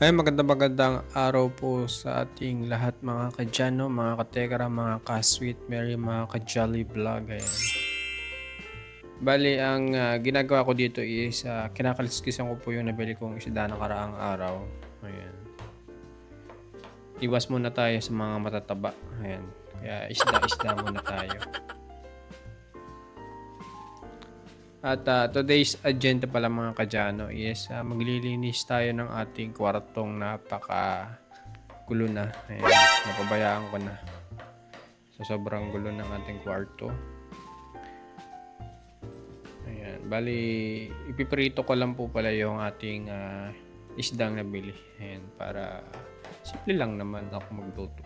Ay, magandang araw po sa ating lahat mga kadyano, mga katekra, mga ka-sweet Mary, mga ka-jolly vlog. Ayan. Bali, ang ginagawa ko dito is kinakaliskisan ko po yung nabili kong isda na karaang araw. Ayan. Iwas muna tayo sa mga matataba. Ayan. Kaya isda muna tayo. At today's agenda pala mga kadyano is maglilinis tayo ng ating kwartong napaka gulo na. Ayan, napabayaan ko na. So, sobrang gulo ng ating kwarto. Ayan, bali, ipiprito ko lang po pala yung ating isdang nabili. Ayan, para simple lang naman ako magluto.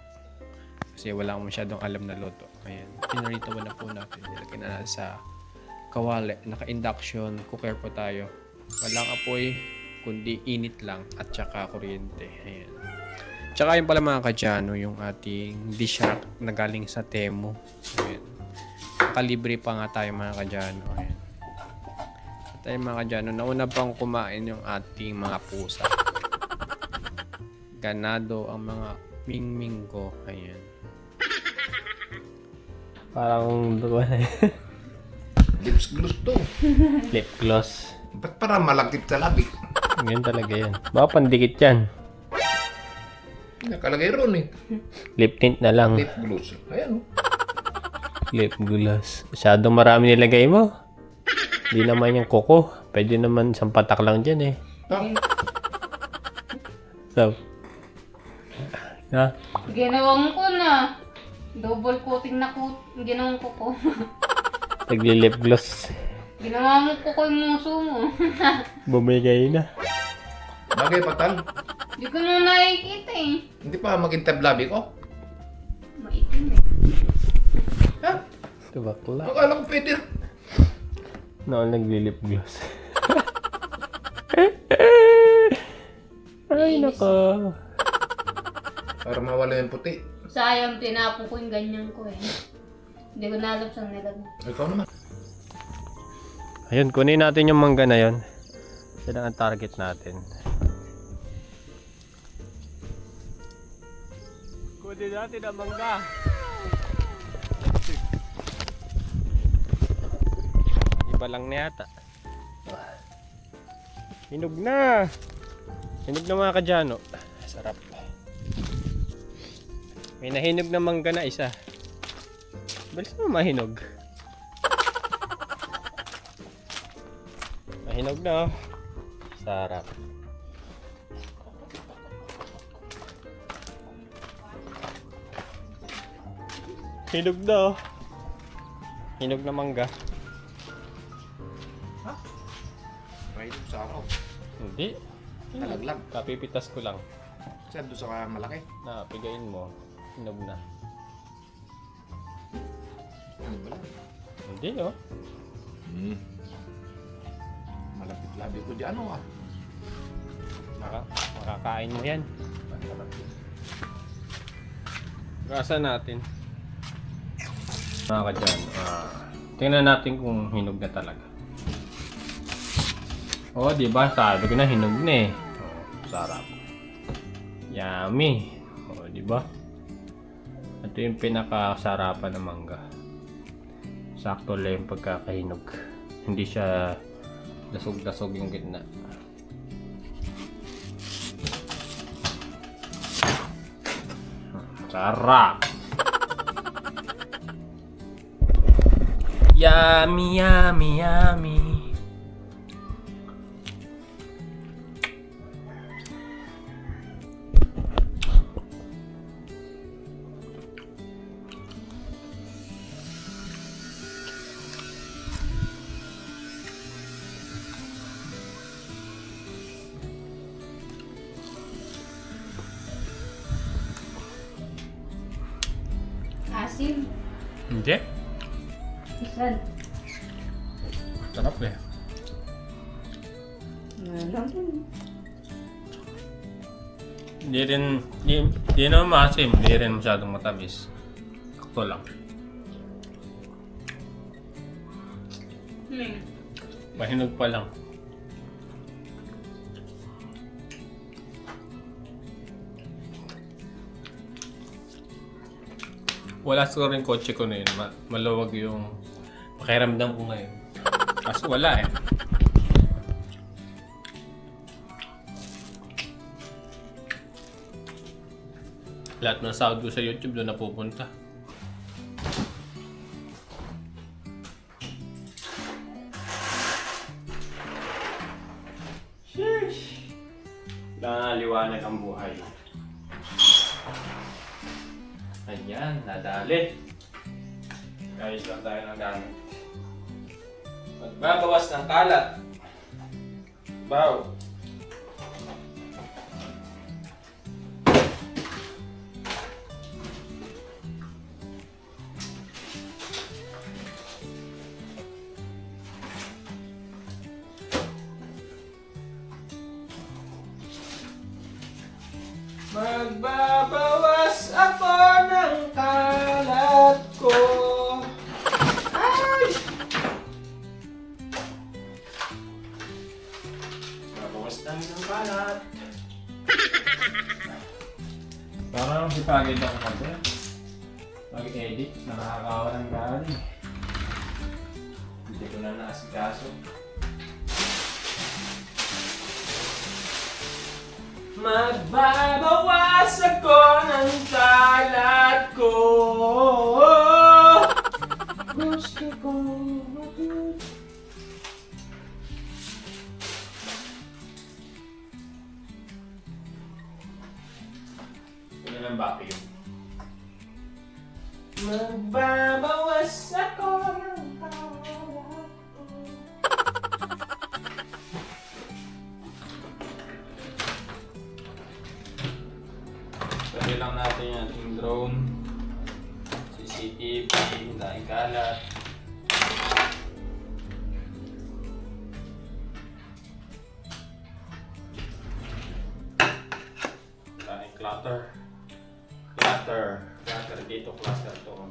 Kasi wala akong masyadong alam na luto. Ayan, pinarito na po natin. Nilagyan na sa kawali, naka-induction cooker po tayo. Walang apoy, kundi init lang at saka kuryente. Ayan. Tsaka yun pala mga kadyano, yung ating dish rack na galing sa Temu. Ayan. Nakalibre pa nga tayo mga kadyano. Ayan. At ayun mga kadyano, nauna pang kumain yung ating mga pusa. Ganado ang mga mingming ko. Ayan. Parang Lips gloss to. lip gloss. Ba't parang malagkit sa labi? Ganyan talaga yan. Baka pandikit yan. Nakalagay ron eh. Lip tint na lang. Lip gloss. Ayan oh. Lip gloss. Masyadong marami nilagay mo. Hindi naman yung kuko. Pwede naman isang patak lang dyan eh. So. Ha? Ginawang ko na. Double coating na ginawang ko ko. Nagli-lip gloss. Ginawa mo ko ko yung muso mo. Bumigay na. Bagay patal. Hindi ko na nakikita eh. Hindi pa makintab labi ko. Maitim eh. Ha? Ito bakla. Akala ko pwede. No, nagli-lip gloss. Ay, nako. Para mawala yung puti. Sayang, tinapo ko yung ganyan ko eh. Hindi ko na alam saan nilagay. Ikaw naman. Ayun, kunin natin yung mangga na yon. Yan ang target natin. Kunin natin ang mangga. Iba lang na yata. Hinog na. Hinog na mga kadyano. Sarap. May nahinog na mangga na isa. Balis mo mahinog. Mahinog na oh. Sarap. Hinog na oh. Hinog na mangga. May ito sa ako. Hindi. Talaglag. Kapipitas ko lang. Saan doon sa malaki? Pigain mo. Hinog na. Ano ba lang? Hindi oh. Malapit labi ko dyan oh ah. Makakain mo yan. Gasa natin. Mga kadyan, tingnan natin kung hinog na talaga. Oh, di ba? Sabi ko na hinog na eh. Oh, sarap. Yummy. Oh, di ba? Ito yung pinakasarapan ng mangga. Sakto lang yung pagkakahinog. Hindi siya dasog-dasog yung gitna. Sarap! Yummy, yummy, yummy. Asim. Hindi? Isan. Sarap eh. Hindi naman maasim. Hindi rin masyadong matamis. Sakto lang. Mahinog pa lang. Wala siguro yung kotse ko na yun. Maluwag yung pakiramdam ko ngayon. Kaso wala eh. Lahat ng sahod ko sa YouTube doon napupunta. Sheesh! Liwanag ang buhay. Ayan, nadali. Guys, lang tayo ng gamit. Magbabawas ng kalat. Bow. Magbabawas ako ng kalat ko. Ay! Babawas lang ng kalat. Parang sipagin ako kasi. Pag-edit, nakakakawa ng galing. Hindi ko na naasikaso. Magbabawas ako ng kalat ko. Gusto ko matut. Ito na lang vacuum. Magbabawas ako ng kalat ko. Pwede lang natin yung ating drone, CCTV, daing kalat. Daing clutter. Clutter dito, clutter doon.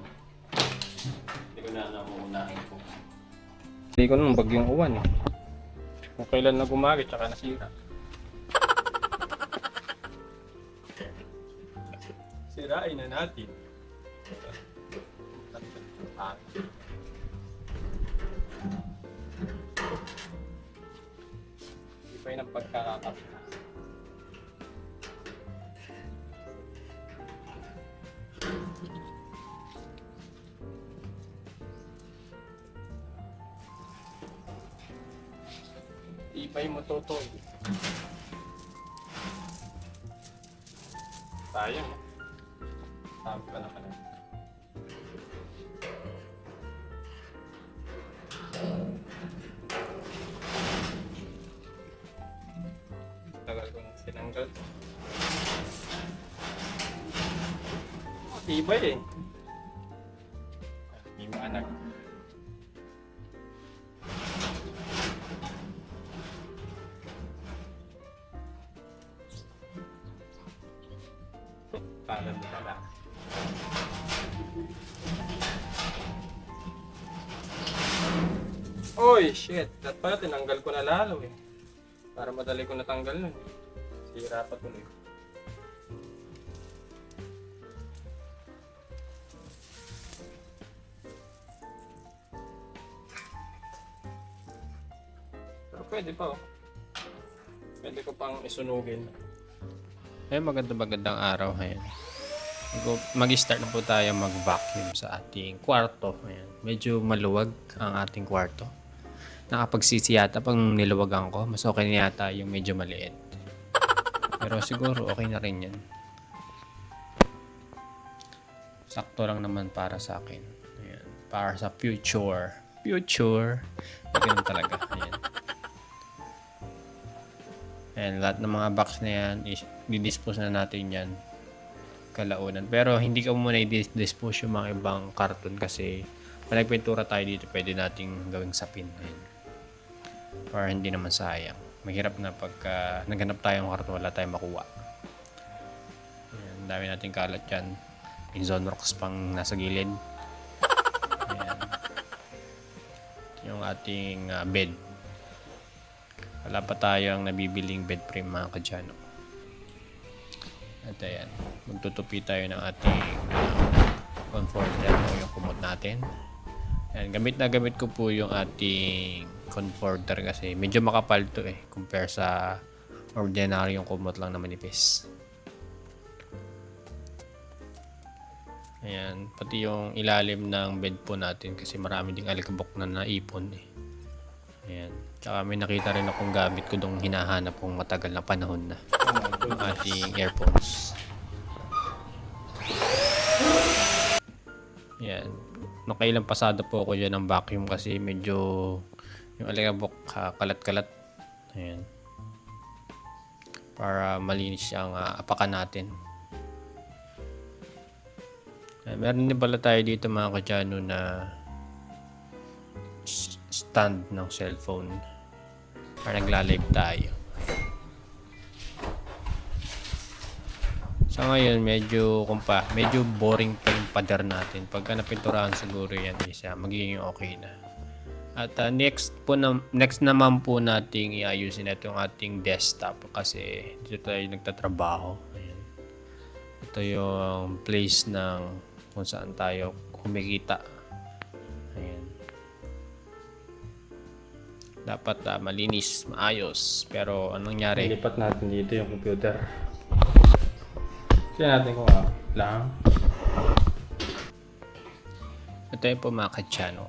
Hindi ko na namuunahin ko. Hindi ko nung bagyong uwan eh. Kung kailan na gumagit, tsaka nasira. Sirain na natin. Iba yun ang pagkakakapit. Ibay mo totoy. Sayang. Sabi pa na ka na. Tagal ko nang sinanggal. Tibay eh. Hindi mo anak. Paano mo pala? Oy, shit. Dapat pala tinanggal ko na lalo eh. Para madali ko natanggal nun. Sira pa tuloy. Pero pwede pa oh. Pwede ko pang isunugin. Magandang araw. Ayan. Mag-start na po tayo mag-vacuum sa ating kwarto. Ayan. Medyo maluwag ang ating kwarto. Nakapagsisi yata pang niluwagan ko. Mas okay na yata yung medyo maliit. Pero siguro okay na rin yan. Sakto lang naman para sa akin. Ayan. Para sa future. Ganun talaga. Ayan. And lahat ng mga box na yan, i-dispose na natin yan kalaunan. Pero hindi ko muna i-dispose yung mga ibang karton kasi malagpintura tayo dito, pwede nating gawing sapin. Ayan. Or hindi naman sayang. Mahirap na pagka naghanap tayo ng karton, wala tayong makuha. Ayan, dami nating kalat dyan. Inzonrox pang nasa gilid. Ayan. Yung ating bed. Wala pa tayong nabibiling bed frame mga kadyano. At ayan, magtutupi tayo ng ating comforter po yung kumot natin. Ayan, gamit na gamit ko po yung ating comforter kasi medyo makapal to compare sa ordinary yung kumot lang na manipis. Ayan, pati yung ilalim ng bed po natin kasi marami ding alikabok na naipon Ayan, tsaka may nakita rin akong gamit ko dong hinahanap kong matagal na panahon na yung ating earphones. Ayan, nakailang pasado po ako dyan ng vacuum kasi medyo yung alikabok kalat-kalat. Ayan, para malinis ang apakan natin. Meron din pala tayo dito mga kadyano na stand ng cellphone para nagla-live tayo. Sa ngayon medyo boring pa yung pader natin. Pagka napinturahan siguro yan isa magiging okay na. At next naman po nating iayusin itong ating desktop kasi dito tayo nagtatrabaho. Ayan. Ito yung place ng kung saan tayo kumikita. Ayan. Dapat malinis, maayos. Pero anong nangyari? Ilipat natin dito yung computer. Siya natin kung lang. Ito yung po mga kadyano.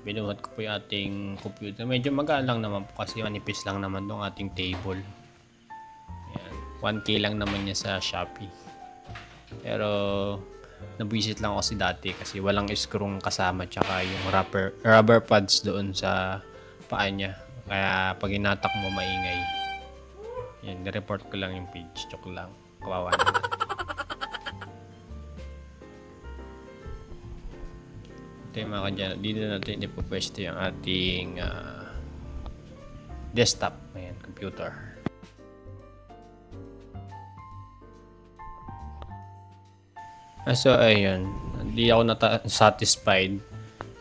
Binuhat ko po yung ating computer. Medyo magalang naman po kasi manipis lang naman tong ating table. Ayan. 1K lang naman niya sa Shopee. Pero nabuisit lang ako dati kasi walang screw kasama tsaka yung rubber pads doon sa paa niya. Kaya pag inatak mo maingay. Yan, nireport ko lang yung page. Joke lang. Kawawa naman. Ito yung mga kadyano. Dito natin ipupwesto yung ating desktop. Ayan, computer. So ayun, hindi ako satisfied.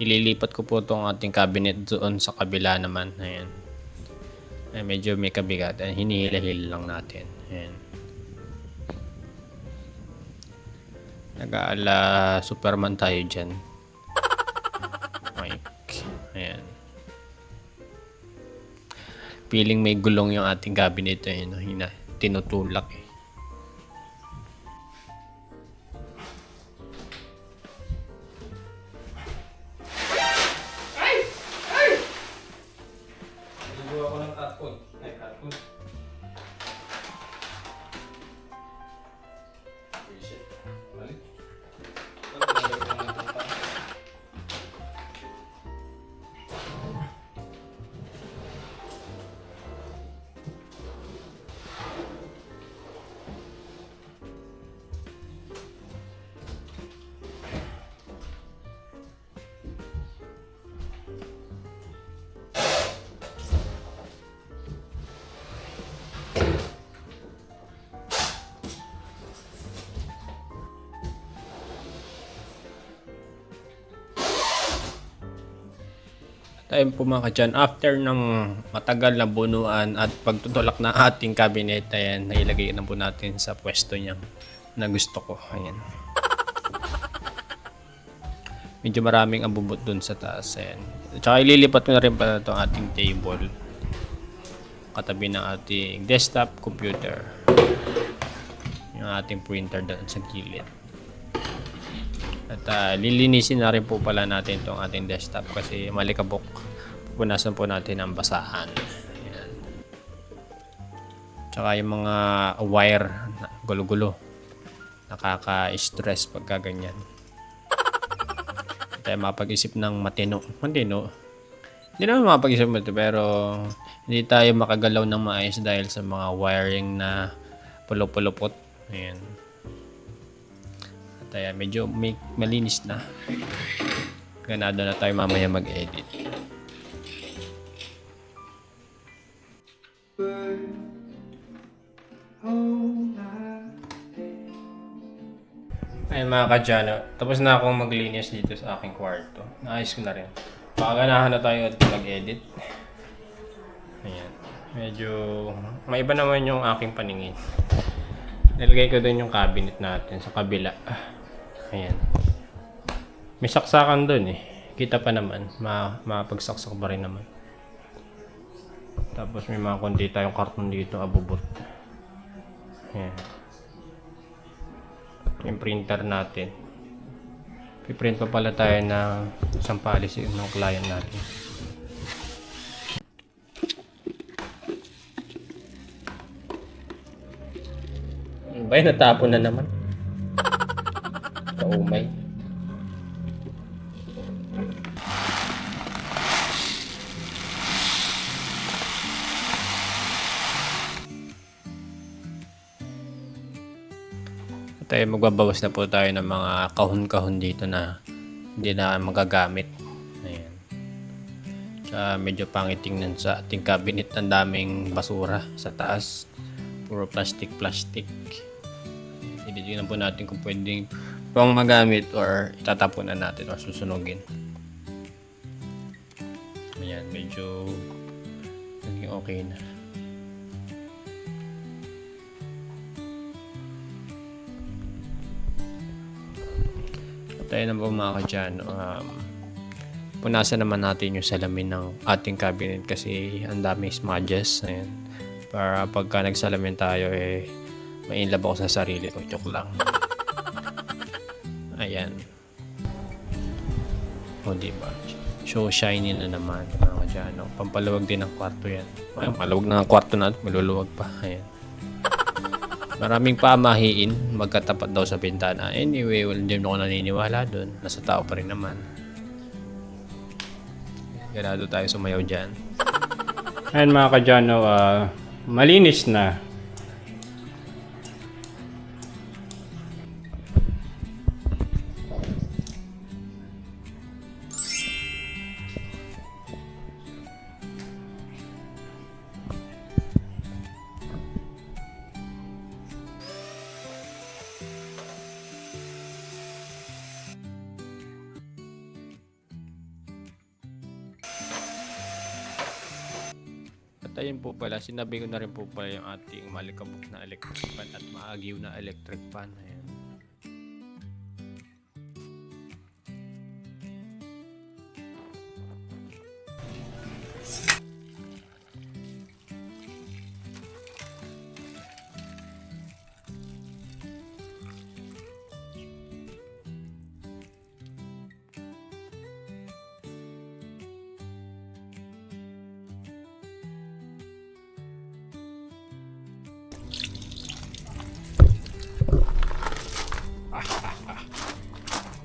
Ililipat ko po itong ating cabinet doon sa kabila naman. Ayan. Ay, medyo may kabigat. Hinihila-hila lang natin. Ayan. Nag-aala Superman tayo dyan. Mike. Ayan. Feeling may gulong yung ating cabinet. Ayan, tinutulak Tayo po mga kadyan, after ng matagal na bunuan at pagtutulak ng ating cabinet, ayan, nailagay na po natin sa pwesto niya na gusto ko. Ayan. Medyo maraming abubot dun sa taas. Ayan. Tsaka ililipat ko na rin pala itong ating table. Katabi ng ating desktop computer. Yung ating printer doon sa gilid. At lilinisin na rin po pala natin itong ating desktop kasi malikabok. Pupunasan po natin ang basahan. Ayan. Tsaka yung mga wire na gulo-gulo. Nakaka-stress pagka ganyan. Tayo mapag-isip ng matino. Hindi naman mapag-isip matino pero hindi tayo makagalaw ng maayos dahil sa mga wiring na pulupulupot. Ayan. Kaya medyo malinis na. Ganado na tayo mamaya mag-edit. Ayun mga kadyano, tapos na akong maglinis dito sa aking kwarto. Naayos ko na rin. Pakaganahan na tayo mag-edit. Ayan. Medyo maiba naman yung aking paningin. Nilagay ko din yung cabinet natin sa kabila. Ayan. May saksakan dun eh. Kita pa naman. Mapagsaksak pa rin naman. Tapos may mga konti tayong karton dito, abubot. Ayan. Yung printer natin. Piprint pa pala tayo ng isang policy ng client natin. Bay, natapon na naman. Kaumay. Tayo magbabawas na po tayo ng mga kahon-kahon dito na hindi na magagamit. Ayan. Tsaka medyo pangit tingnan sa ating cabinet. Ang daming basura sa taas. Puro plastic. Titignan po natin kung pwedeng pang magamit or itatapon na natin or susunugin. Ayan, medyo naging okay na. Tayo na po mga kadyano. Punasan naman natin yung salamin ng ating cabinet kasi ang daming smudges. Ayan. Para pagka nagsalamin tayo mainlove ako sa sarili ko. Joke lang. Ayan. O diba? So shiny na naman mga kadyano. Pampaluwag din ng kwarto yan. Ay, maluwag na ang kwarto natin. Maluluwag pa. Ayan. Maraming pamahiin magkatapat daw sa bintana. Anyway, hindi ako naniniwala doon. Nasa tao pa rin naman. Ganado tayo sumayaw dyan. Ayan mga kadyano, malinis na. At ayun po pala, sinabi ko na rin po pala yung ating malikabok na electric fan at maagiw na electric fan. Ayan.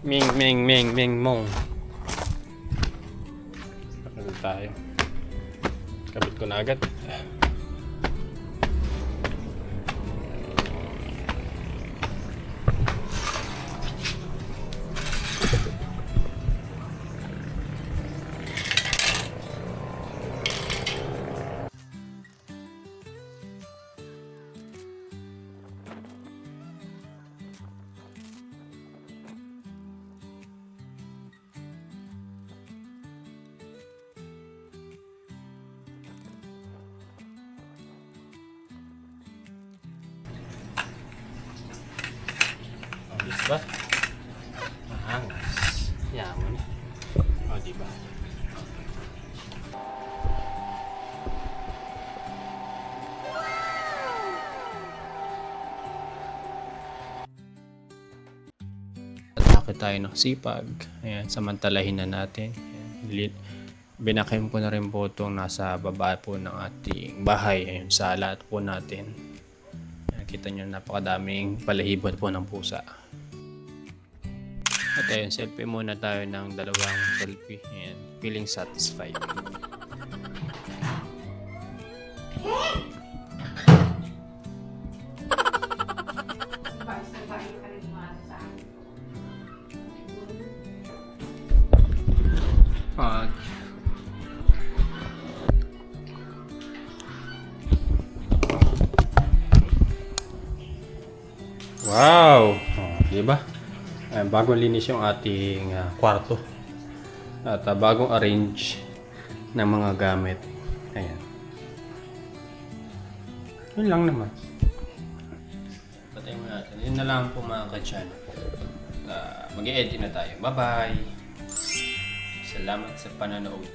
Ming mong. Kapit tayo. Kapit ko na agad. Diba? Mahangas. Yaman. O, diba? Atake tayo ng sipag. Ayan, samantalahin na natin. Ayan, binakim ko na rin po itong nasa baba po ng ating bahay. Ayan, sa lahat po natin. Ayan, kita nyo, napakadaming palahibot po ng pusa. At ayun, selfie muna tayo ng dalawang selfie. Ayan, feeling satisfied. Wow! Oh, diba? Bagong linis yung ating kwarto. At bagong arrange ng mga gamit. Ayan. Yun lang naman. Patay mo natin. Yun na lang po mga ka-channel. mag-i-edit na tayo. Bye-bye! Salamat sa panonood.